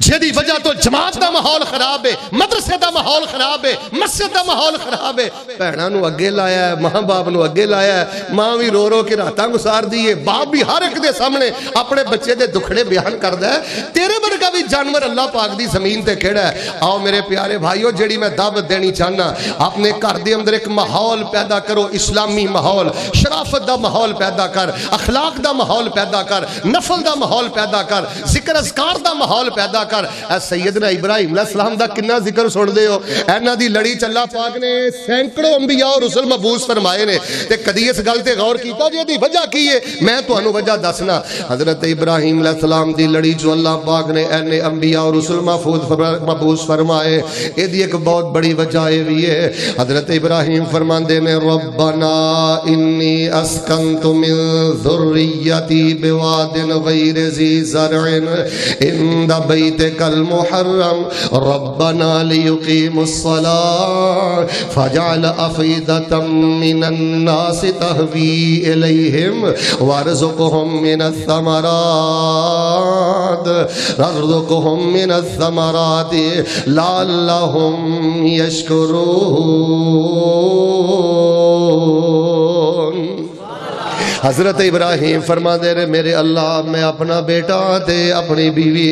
جیدی وجہ تو جماعت دا ماحول خراب ہے، مدرسے دا ماحول خراب ہے، مسجد دا ماحول خراب ہے، بہناں نو اگے لایا ہے، ماں باپ نو اگے لایا ہے، ماں بھی رو رو کے راتاں گزار دیئے، باپ بھی ہر ایک دے سامنے اپنے بچے دے دکھڑے بیان کردا ہے۔ تیرے ورگا بھی جانور اللہ پاک دی زمین تے کھڑا ہے۔ آؤ میرے پیارے بھائیو، جڑی میں دعوت دینی چاہنا، اپنے گھر دے اندر ایک ماحول پیدا کرو، اسلامی ماحول، شرافت دا ماحول پیدا کر، اخلاق دا ماحول پیدا کر، نفل دا ماحول پیدا کر، ذکر اذکار دا ماحول پیدا کر۔ اے سیدنا ابراہیم علیہ السلام دا کنا ذکر سن دے ہو، اینا دی لڑی چلا پاک نے سینکڑوں انبیاء اور رسول مبعوث فرمائے نے، تے کدی اس گل تے غور کیتا جی دی وجہ کی ہے؟ میں تانوں وجہ دسنا۔ حضرت ابراہیم علیہ السلام دی لڑی جو اللہ پاک نے اینے انبیاء اور رسول مبعوث فرمائے، اے دی ایک بہت بڑی وجہ بھی ہے۔ حضرت ابراہیم فرماندے نے ربنا انی اسکنت من ذریتی بواد غیر ذی زرع عند بیتک المحرم ربنا لیقیموا الصلاة فاجعل افئدة من الناس تهوی الیہم وارزقهم من الثمرات لعلهم یشکرون۔ حضرت ابراہیم فرما دے رہے میرے اللہ میں اپنا بیٹا تے اپنی بیوی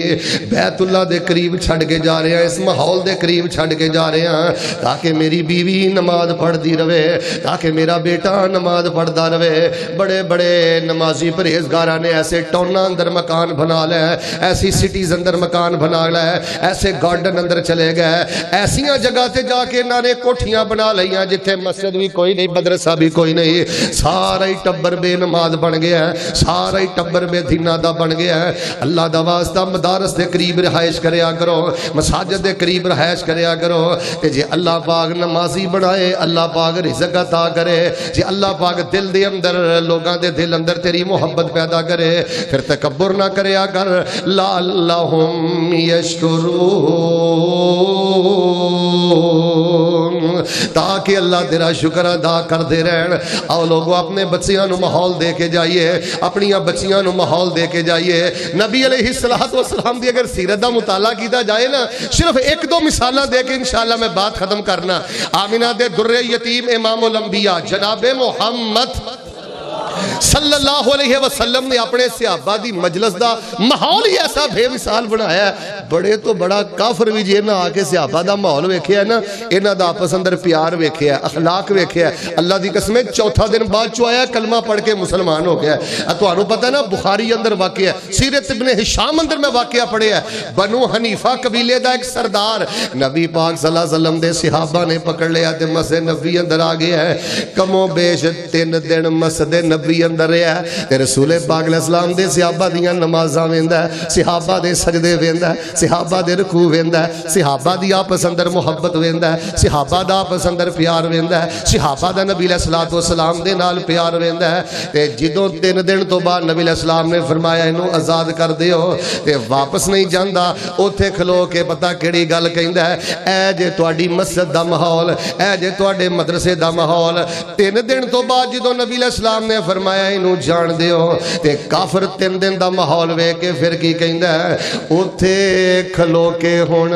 بیت اللہ دے قریب چھڑ کے جا رہے ہیں، اس ماحول دے قریب چھڑ کے جا رہے ہیں تاکہ میری بیوی نماز پڑھ دی رہے، تاکہ میرا بیٹا نماز پڑھ دا رہے۔ بڑے بڑے نمازی پرہیزگاراں نے ایسے ٹونا اندر مکان بنا لے، ایسی سٹیز اندر مکان بنا لے، ایسے گارڈن اندر چلے گئے، ایسیاں جگہ تے جا کے انہوں نے کوٹھیاں بنا لیاں جتھے مسجد بھی کوئی نہیں، مدرسہ بھی کوئی نہیں، سارا ہی ٹبر بے نماز بن گیا ہے، سارا ہی ٹبر بے دینہ دا بن گیا ہے۔ اللہ دا واسطہ مدارس دے قریب رہائش کریا کرو، مساجد دے قریب رہائش کریا کرو، کہ جے اللہ پاک نمازی بنائے اللہ پاک رزق عطا کرے، جے اللہ پاک دل دے اندر لوگاں دے دل اندر تیری محبت پیدا کرے، پھر تکبر نہ کریا کر، لعلہم یشکرون، تاکہ اللہ تیرا شکر ادا کر دے رہن۔ آؤ لوگوں اپنے بچیاں نو ماحول دے کے جائیے، اپنی بچیاں نو ماحول دے کے جائیے۔ نبی علیہ السلام دی اگر سیرت دا مطالعہ کیتا جائے نا، صرف ایک دو مثالاں دے کے انشاءاللہ میں بات ختم کرنا۔ آمینہ دے در یتیم امام الانبیاء جناب محمد صلی اللہ علیہ وسلم نے اپنے صحابہ دی مجلس دا ماحول ہی ایسا بے مثال بنایا ہے، بڑے تو بڑا کافر بھی جی نہ آکے صحابہ دا ماحول ویکھیا ہے نا، انہاں دا آپس اندر پیار ویکھیا ہے، اخلاق ویکھیا ہے۔ اللہ دی قسم چوتھا دن بعد چو آیا کلمہ پڑھ کے مسلمان ہو گیا ہے۔ تانوں پتہ ہے نا بخاری اندر واقعہ ہے، سیرت ابن ہشام اندر میں واقعہ پڑھے ہے، بنو حنیفہ قبیلے دا ایک سردار نبی پاک صلی اللہ علیہ وسلم دے صحابہ نے پکڑ لیا تے مسجد نبی اندر آ گیا ہے، کم و بیش 3 دن مسجد نبی اندر رہا ہے، تے رسول پاک علیہ السلام دے صحابہ دیاں نمازاں ویندا ہے، صحابہ دے سجدے ویندا ہے، صحابہ دے رکوع ویندا ہے، صحابہ دی آپس اندر محبت ویندا ہے، صحابہ دا آپس اندر پیار ویندا ہے، صحابہ دا نبی علیہ السلام دے نال پیار ویندا ہے۔ تے جدوں 3 دن تو بعد نبی علیہ السلام نے فرمایا انہوں آزاد کر دیو، تے واپس نہیں جاندا، اوتھے کھلو کے پتہ کیڑی گل کہندا ہے، اے جے تہاڈی مسجد دا ماحول، اے جے تہاڈے مدرسے دا ماحول۔ 3 دن تو بعد جدوں نبی علیہ السلام نے فرمایا انہوں جان دیو، تے کافر 3 دن دا ماحول وے کے پھر کی کہندا ہے، اوتھے کھلو کے ہن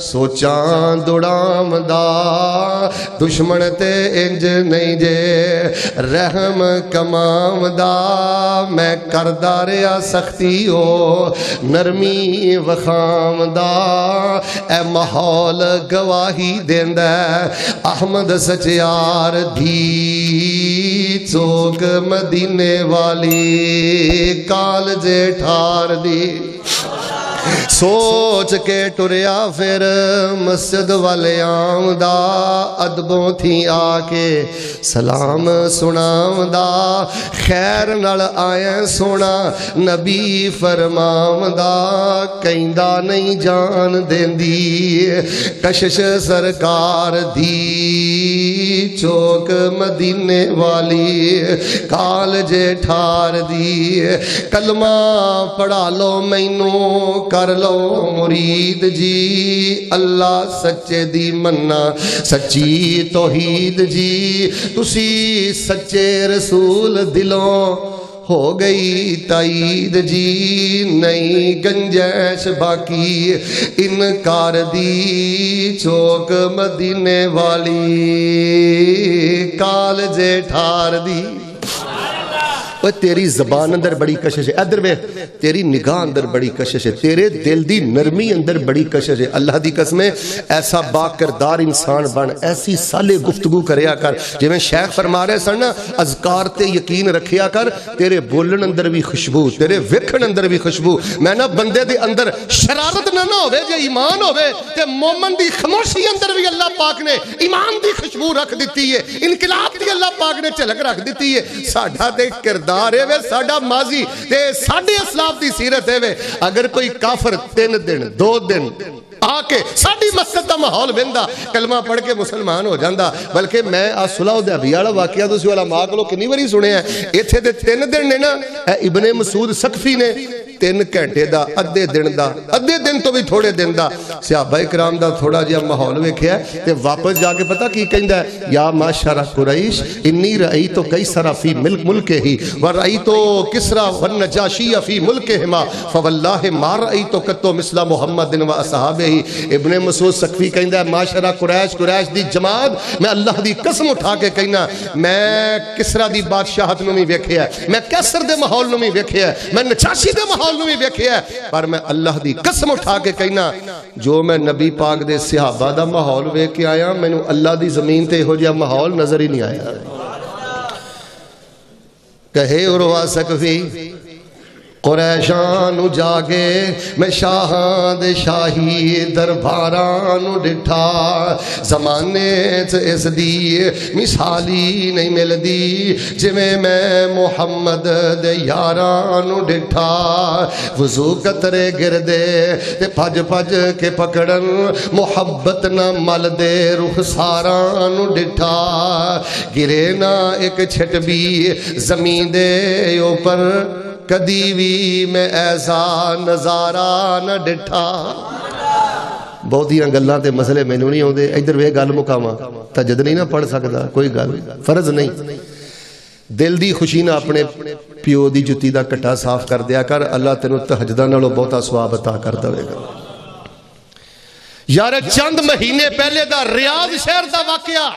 سوچاں دڑام دا، دشمن تے انج نہیں جے رحم کمام دا، میں کردہ ریا سختی ہو نرمی وخام دا، اے ماحول گواہی دیندہ احمد سچیار دھی چوک مدینے والی کال جے ٹھار دی۔ سوچ کے ٹریا پھر مسجد والے آمدہ، ادبوں تھی آکے سلام سنامدہ، خیر نال آئیں سونا نبی فرمامدہ، کہندہ نہیں جان دیندی کشش سرکار دی چوک مدینے والی کالجے ٹھار دی، کلمہ پڑھا لو مینوں کر لو مرید جی، اللہ سچے دی مننا سچی توحید جی، تسی سچے رسول دلوں ہو گئی تائید جی نئی گنجائش باقی انکار دی چوک مدینے والی کالج ٹھار دی تیری زبان اندر بڑی کشش ہے ادھر وے تیری نگاہ اندر بڑی کشش ہے تیرے دل دی نرمی اندر بڑی کشش ہے اللہ دی قسم ایسا با کردار انسان بن ایسی سالے گفتگو کریا کر جی میں شیخ فرما رہے سن اذکار تے یقین رکھیا کر تیرے بولن اندر بھی خوشبو تیرے ویکھن اندر بھی خوشبو میں نا بندے دے اندر شرارت نہ ہوئے جے ایمان ہوئے تے مومن دی خاموشی اندر بھی اللہ پاک نے ایمان دی خوشبو رکھ دیتی ہے انقلاب دی اللہ پاک نے جھلک رکھ دیتی ہے ساڈا تے کردار ہے وے ساڈا ماضی تے ساڈے اسلاف دی سیرت ہے وے اگر کوئی کافر 3 دن 2 دن آکے ساڈی مسجد دا ماحول بندا کلمہ پڑھ کے مسلمان ہو جاندا بلکہ میں صلح حدیبیہ والا واقعہ تسی علماء کولوں کنی واری سنے ہیں ایتھے تے 3 دن نے نا ابن مسعود سقفی نے 3 گھنٹے دا ادھے دن تو بھی تھوڑے دن دا صحابہ کرام دا تھوڑا جہا ماحول ویکھیا تے واپس جا کے پتہ کی کہندا ہے یا معاشر قریش انی رأیت قیصر فی ملک ہی ورأیت کسرا والنجاشی فی ملکہما فواللہ ما رأیت قط مثل محمد و اصحابہ ابن مسعود سقفی کہندا ہے معاشر قریش دی جماعت میں اللہ دی قسم اٹھا کے کہنا میں کسرا دی بادشاہت نو بھی ویکھیا ہے میں کیسر دے ماحول نو بھی ویکھیا ہے میں نجاشی دے ماحول نو بھی ویکھیا ہے پر میں اللہ دی قسم اٹھا کے کہنا جو میں نبی پاک دے صحابہ دا ماحول ویکھ کے آیا مینوں اللہ دی زمین تے ہو جہا ماحول نظر ہی نہیں آیا کہے عروہ سقفی قریشان جاگے میں شاہاں دے شاہی درباران ڈٹھا زمانے اس دی مثالی نہیں مل دی جویں میں محمد دے یاران ڈٹھا وضو قطرے گردے تے پھج کے پکڑن محبت نہ مل دے رخساران ڈٹھا گرے نہ ایک چھٹ بھی زمین دے اوپر کدی بھی میں ایسا نظارہ نہ ڈٹھا بہتیاں گلاں تے مسئلے میں نہیں ہوندے ادھر وے گل مکاواں تہجد نہیں نہ پڑھ سکدا کوئی گل فرض نہیں دل دی خوشی نہ اپنے پیو دی جُتی دا کٹا صاف کر دیا کر اللہ تینوں تہجداں نالوں بہتا ثواب عطا کر دے گا یار چند مہینے پہلے دا ریاض شہر دا واقعہ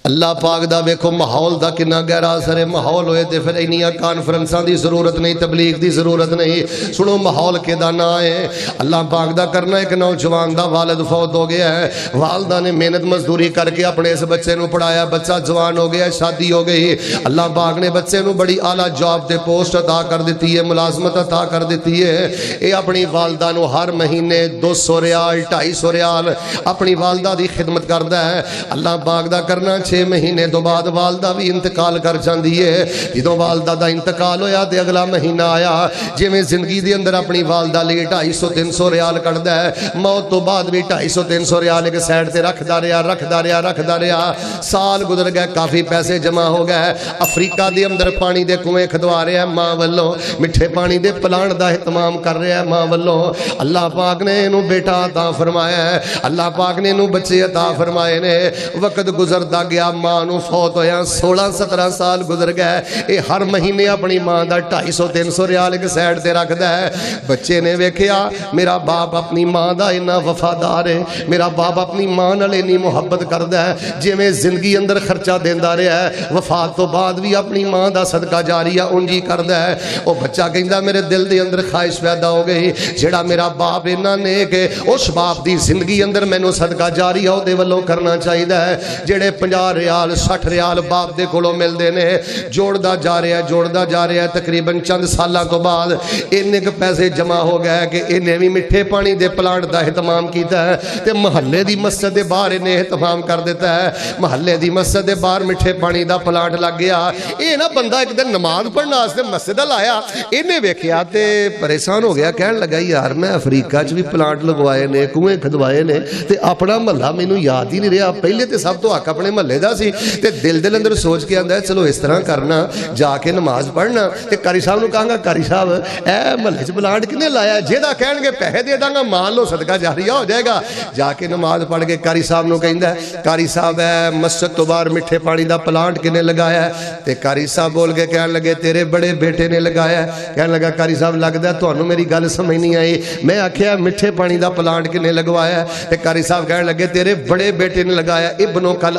اللہ پاک دا ویکھو ماحول دا کنا گہرا اثر ہے ماحول ہوئے تے پھر انہیاں کانفرنساں دی ضرورت نہیں تبلیغ دی ضرورت نہیں سنو ماحول کے دا نہ ہے اللہ پاک دا کرنا ایک نوجوان دا والد فوت ہو گیا ہے والدہ نے محنت مزدوری کر کے اپنے اس بچے نو پڑھایا بچہ جوان ہو گیا شادی ہو گئی اللہ پاک نے بچے نو بڑی اعلیٰ جاب تے پوسٹ عطا کر دیتی ہے ملازمت عطا کر دیتی ہے اے اپنی والدہ نو ہر مہینے 200 ریال 250 ریال اپنی والدہ دی خدمت کردا ہے اللہ پاک دا کرنا 6 مہینے تو بعد والدہ بھی انتقال کر جاندی ہے جدوں والدہ دا انتقال ہویا تے اگلا مہینہ آیا جے میں زندگی دے اندر اپنی والدہ لے 250-300 ریال کڑدا ہے موت تو بعد بھی 250-300 ریال ایک سائڈ تے رکھدا رہیا سال گزر گئے کافی پیسے جمع ہو گئے افریقہ دے اندر پانی دے کنویں کھدوا رہے ہیں ماں والوں مٹھے پانی دے پلان دا اہتمام کر رہے ہیں ماں والوں اللہ پاک نے انہوں بیٹا عطا فرمایا ہے اللہ پاک نے انہوں بچے عطا فرمائے نے وقت گزردا گیا ماں نو فوت ہویا 16-17 سال گزر گئے اے ہر مہینے اپنی ماں دا 250-300 ریال ایک سائڈ تے رکھ دا ہے بچے نے ویکھیا میرا باپ اپنی ماں دا اتنا وفادار ہے میرا باپ اپنی ماں نال اتنی محبت کردا ہے جویں زندگی اندر خرچہ دیندا رہیا ہے وفات تو بعد بھی اپنی ماں دا صدقہ جاریہ انجی کردا ہے او بچہ کہندا میرے دل دے اندر خواہش پیدا ہو گئی جڑا میرا باپ اتنا نیک ہے اس باپ دی زندگی اندر مینوں صدقہ جاریہ او دے والوں کرنا چاہیدا ہے جڑے 50 ریال 60 ریال باپ دے کولوں ملدے نے جوڑدا جا رہا ہے تقریباً چند سالاں تو بعد اننے کے پیسے جمع ہو گئے کہ انہیں بھی مٹھے پانی دے پلانٹ دا اہتمام کیتا ہے تے محلے دی مسجد دے باہر انہیں اہتمام کر دیتا ہے محلے دی مسجد دے باہر مٹھے پانی دا پلانٹ لگ گیا اے نا بندہ ایک دن نماز پڑھنا واسطے مسجد لایا انہیں ویکھیا تے پریشان ہو گیا کہن لگا یار میں افریقہ چ بھی پلانٹ لگوائے نے کنویں کھدوائے نے تے اپنا محلہ مینوں یاد ہی نہیں رہا پہلے تے سب تو حق اپنے محلے ਮਹੱਲੇ ਦਾ ਸੀ ਤੇ ਦਿਲ ਦੇ ਅੰਦਰ ਸੋਚ ਕੇ ਆਂਦਾ ਚਲੋ ਇਸ ਤਰ੍ਹਾਂ ਕਰਨਾ ਜਾ ਕੇ ਨਮਾਜ਼ ਪੜ੍ਹਨਾ ਤੇ ਕਾਰੀ ਸਾਹਿਬ ਨੂੰ ਕਹਾਂਗਾ ਕਾਰੀ ਸਾਹਿਬ ਇਹ ਮਹੱਲੇ 'ਚ ਪਲਾਂਟ ਕਿਹਨੇ ਲਾਇਆ ਜਿਹਦਾ ਕਹਿਣਗੇ ਪੈਸੇ ਦੇ ਦਾਂਗਾ ਮਾਨ ਲਓ ਸਦਕਾ ਜਾਰੀਆ ਹੋ ਜਾਏਗਾ ਜਾ ਕੇ ਨਮਾਜ਼ ਪੜ੍ਹ ਕੇ ਕਾਰੀ ਸਾਹਿਬ ਨੂੰ ਕਹਿੰਦਾ ਕਾਰੀ ਸਾਹਿਬ ਹੈ ਮਸਜਿਦ ਤੋਂ ਬਾਹਰ ਮਿੱਠੇ ਪਾਣੀ ਦਾ ਪਲਾਂਟ ਕਿਹਨੇ ਲਗਾਇਆ ਤੇ ਕਾਰੀ ਸਾਹਿਬ ਬੋਲ ਕੇ ਕਹਿਣ ਲੱਗੇ ਤੇਰੇ ਬੜੇ ਬੇਟੇ ਨੇ ਲਗਾਇਆ ਕਹਿਣ ਲੱਗਾ ਕਾਰੀ ਸਾਹਿਬ ਲੱਗਦਾ ਤੁਹਾਨੂੰ ਮੇਰੀ ਗੱਲ ਸਮਝ ਨਹੀਂ ਆਈ ਮੈਂ ਆਖਿਆ ਮਿੱਠੇ ਪਾਣੀ ਦਾ ਪਲਾਂਟ ਕਿਹਨੇ ਲਗਵਾਇਆ ਤੇ ਕਾਰੀ ਸਾਹਿਬ ਕਹਿਣ ਲੱਗੇ ਤੇਰੇ ਬੜੇ ਬੇਟੇ ਨੇ ਲਗਾਇਆ ਇਬਨੋ ਕਲ